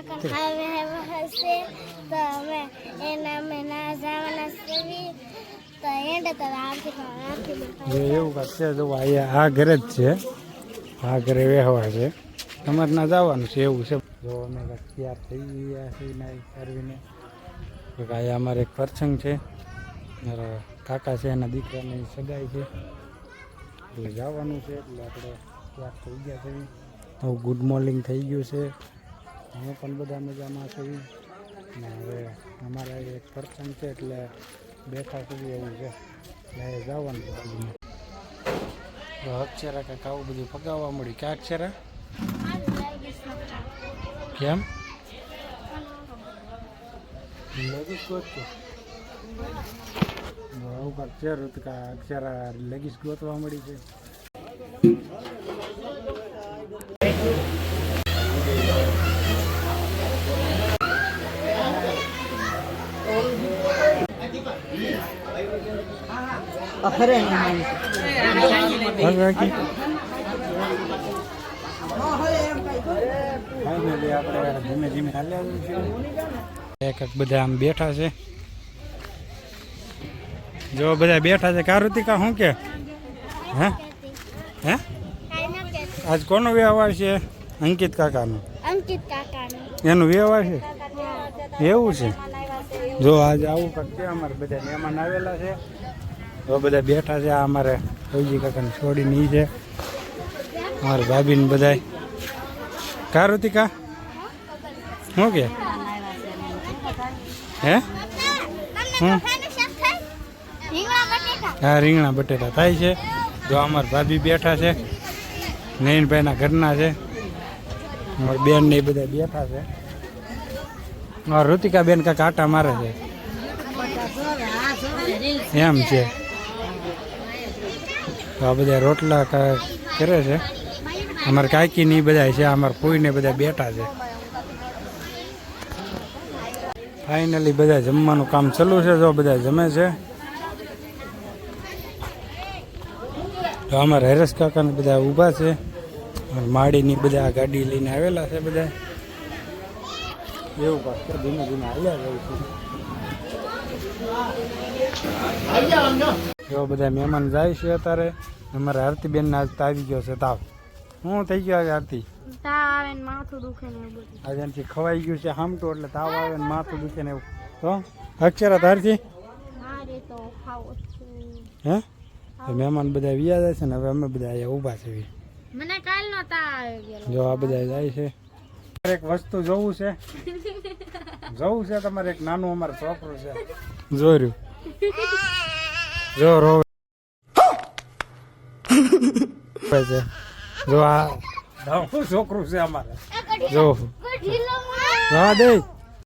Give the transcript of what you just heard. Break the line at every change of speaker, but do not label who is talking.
એવું છે જો આ ઘરે જ છે, આ ઘરે વ્યવહાર છે, તમારે ના જવાનું છે એવું છે. જો અમે તૈયાર થઈ ગયા છીએ નાઈ કરવીને. અહીંયા અમારે એક પ્રસંગ છે, મારા કાકા છે એના દીકરાની સગાઈ છે એટલે જવાનું છે, એટલે આપણે તૈયાર થઈ ગયા છીએ. તો ગુડ મોર્નિંગ થઈ ગયું છે, અમે પણ બધા મજામાં છીએ ને હવે અમારા એક પ્રસંગ છે એટલે બેઠા સુધી એવું છે એટલે જવાનું છે. અક્ષરા કાંઈક આવું બધું પગાવવા મળ્યું કે અક્ષરા કેમ લગીશ ગોતતું આવું કાંક છે ઋતિકા અક્ષરા લગીશ ગોતવા મળી છે. આપણે ધીમે ધીમે હાલ્યા છે, એક એક બધા આમ બેઠા છે. જો બધા બેઠા છે. કારુતિકા શું કે હે હે આજ કોનો વ્યવહાર છે? અંકિત કાકાનો. એનો વ્યવહાર છે એવું છે. જો આજે આવું કંઈક છે, અમારે બધા મહેમાન આવેલા છે, હવે બધા બેઠા છે. આ અમારે ફૌજી કાકાને છોડીને ઈ છે, અમારા ભાભીને બધા. કારુતિકા શું કે હે હા રીંગણા બટેટા થાય છે. જો અમારા ભાભી બેઠા છે, નયનભાઈના ઘરના છે, અમારી બેન ને બધા બેઠા છે. ઋતિકા બેન કાંઈક આટા મારે છે એમ છે. તો આ બધા રોટલા કરે છે. અમારે કાકી ની બધા છે, અમારા ફોઈ ને બધા બેઠા છે. ફાઇનલી બધા જમવાનું કામ ચાલુ છે. જો બધા જમે છે. તો અમારા હરેશ કાકાને બધા ઊભા છે, માળીની બધા ગાડી લઈને આવેલા છે બધા. એવું પાછું ધીમે ધીમે હાલ્યા જાય છે. એવા બધા મહેમાન જાય છે અત્યારે. અમારા આરતીબેન ને આજ આવી ગયો છે તાવ. શું થઈ ગયો આજે આરતી?
માથું દુખે ને એવું.
આજે એનાથી ખવાઈ ગયું છે હામટું એટલે તાવ આવે ને માથું દુખે ને એવું. તો અક્ષરા તારથી હે મહેમાન બધા વ્યા જાય છે ને હવે અમે બધા અહીંયા ઊભા છે.
મને કાલ નો તાવ
જો આ બધા જાય છે. એક વસ્તુ જોવું છે, જોવું છે તમારે. એક નાનું અમારું છોકરું છે, જોર્યું જો રો જો આ છોકરું છે અમારે. જો હા દે